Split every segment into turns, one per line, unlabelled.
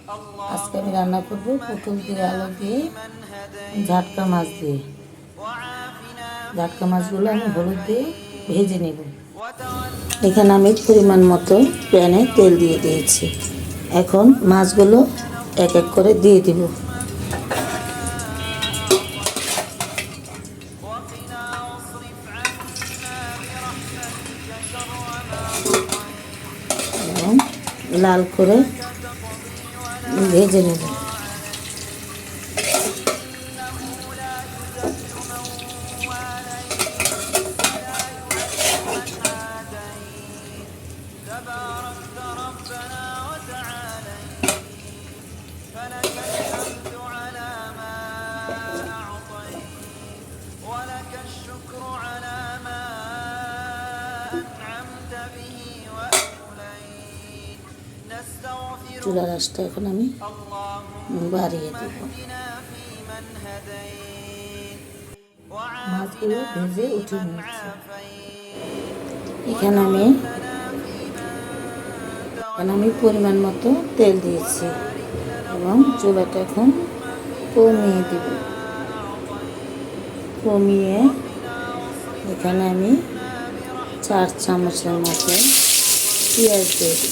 আজকে আমি রান্না করব পটল দিয়ে আলু দিয়ে ঝাটকা মাছ দিয়ে। ঝাটকা মাছগুলো আমি হলুদ দিয়ে ভেজে নেব। এখানে আমি পরিমাণ মতো প্যানে তেল দিয়ে দিয়েছি। এখন মাছগুলো এক এক করে দিয়ে দিব। এবং লাল করে ভেজে নেব। চুলার আঁচটা এখন আমি বাড়িয়ে দেব। মাছগুলো ভেজে উঠিয়ে নিচ্ছি। এখানে আমি পরিমাণ মতো তেল দিয়েছি এবং চুলাটা এখন কমিয়ে দেব। কমিয়ে এখানে আমি 4 চামচের মতো পেঁয়াজ দিয়েছি।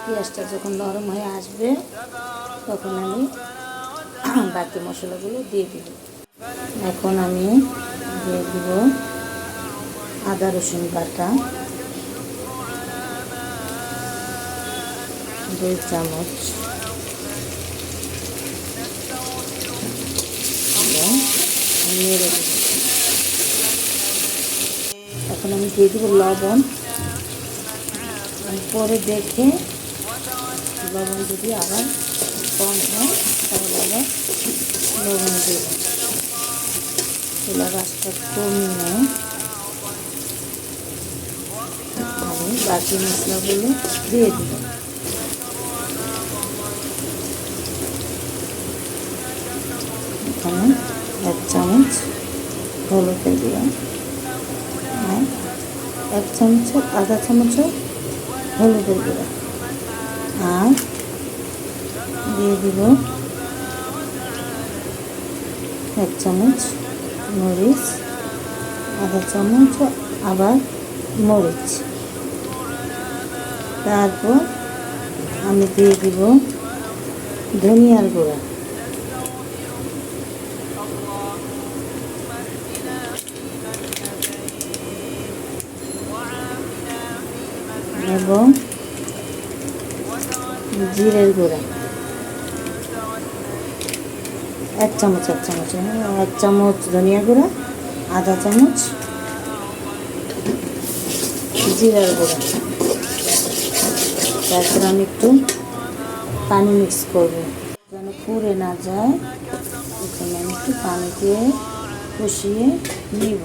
পেঁয়াজটা যখন নরম হয়ে আসবে তখন আমি বাকি মশলাগুলো দিয়ে দিব। এখন আমি দিয়ে দিব আদা রসুন বাটা 2 চামচ এবং নেড়ে দেব। এখন আমি দিয়ে দেব লবণ। পরে দেখে লবণ যদি আবার কম হয় তাহলে আবার লবণ দেব। চুলার আঁচটা কমিয়ে আমি বাকি মশলাগুলো দিয়ে দেব। এখানে 1 চামচ হলুদ দিলাম আর 1 চামচের আধা চামচও হলুদের গুঁড়া আর দিয়ে দিব 1 চামচ মরিচ, আধা চামচ আবার মরিচ। তারপর আমি দিয়ে দিব ধনিয়ার গুঁড়া এবং জিরের গুঁড়া 1 চামচ 1 চামচ ধনিয়া গুঁড়া, আধা চামচ জিরার গুঁড়া। তারপর আমি একটু পানি মিক্স করব যেন পুড়ে না যায়। এখানে আমি একটু পানি দিয়ে কষিয়ে নিব।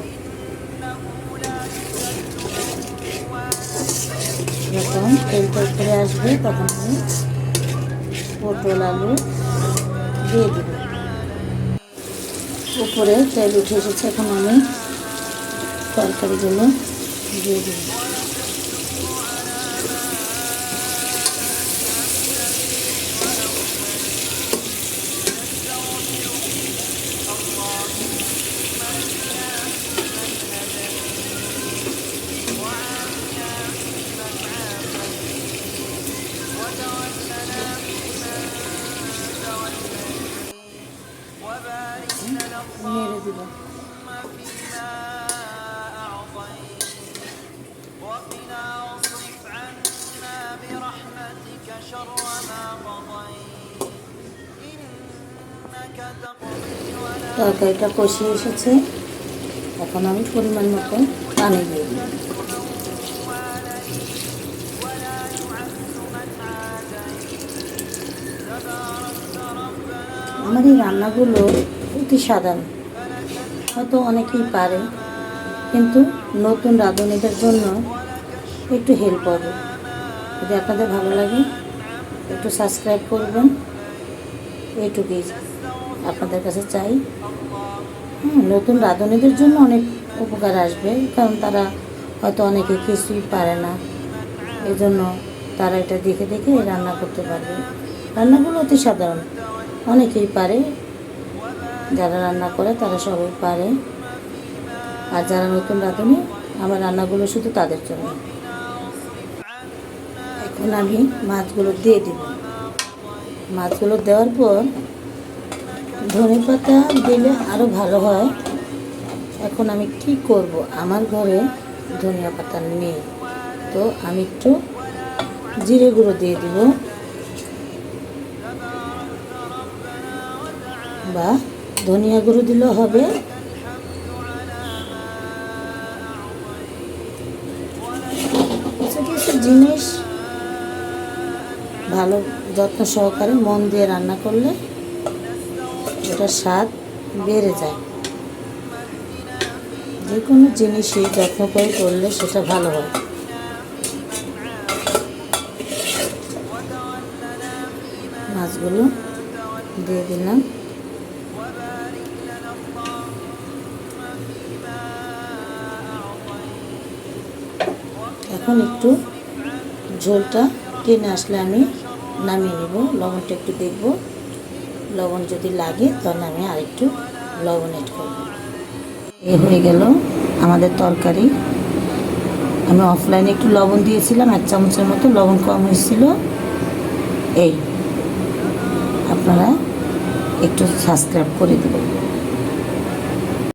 যখন তেলটা উপরে আসবে তখন আমি পটল আলু দিয়ে দেব। উপরে তেল উঠে এসেছে, এখন আমি তরকারিগুলো দিয়ে দেব। নেড়ে দিব। তরকারিটা কষিয়ে এসেছে, এখন আমি পরিমাণ মতো পানি দিয়ে দিই। আমার এই রান্নাগুলো অতি সাধারণ, হয়তো অনেকেই পারে, কিন্তু নতুন রাঁধুনিদের জন্য একটু হেল্প হবে। যদি আপনাদের ভালো লাগে একটু সাবস্ক্রাইব করবেন, এইটুকুই। আপনাদের কাছে চাই। নতুন রাঁধুনিদের জন্য অনেক উপকার আসবে, কারণ তারা হয়তো অনেকে কিছুই পারে না, এই জন্য তারা এটা দেখে দেখে রান্না করতে পারবে। রান্নাগুলো অতি সাধারণ, অনেকেই পারে, যারা রান্না করে তারা সবাই পারে। আর যারা নতুন রাঁধুনি, আমার রান্নাগুলো শুধু তাদের জন্য। এখন আমি মাছগুলো দিয়ে দিব। মাছগুলো দেওয়ার পর ধনে পাতা দিলে আরও ভালো হয়। এখন আমি কি করব, আমার ঘরে ধনিয়া পাতা নেই, তো আমি একটু জিরে গুঁড়ো দিয়ে দিব, বা ধনিয়া গুঁড়ো দিলেও হবে। কিছু কিছু জিনিস ভালো যত্ন সহকারে মন দিয়ে রান্না করলে ওটার স্বাদ বেড়ে যায়। যে কোনো জিনিসই যত্ন করে করলে সেটা ভালো হয়। মাছগুলো দিয়ে দিলাম। এখন একটু ঝোলটা টেনে আসলে আমি নামিয়ে নেব। লবণটা একটু দেখব, লবণ যদি লাগে তাহলে আমি আরেকটু লবণ এড করব। এ হয়ে গেল আমাদের তরকারি। আমি অফলাইনে একটু লবণ দিয়েছিলাম, 1 চামচের মতো লবণ কম হয়েছিল। এই আপনারা একটু সাবস্ক্রাইব করে দেবেন।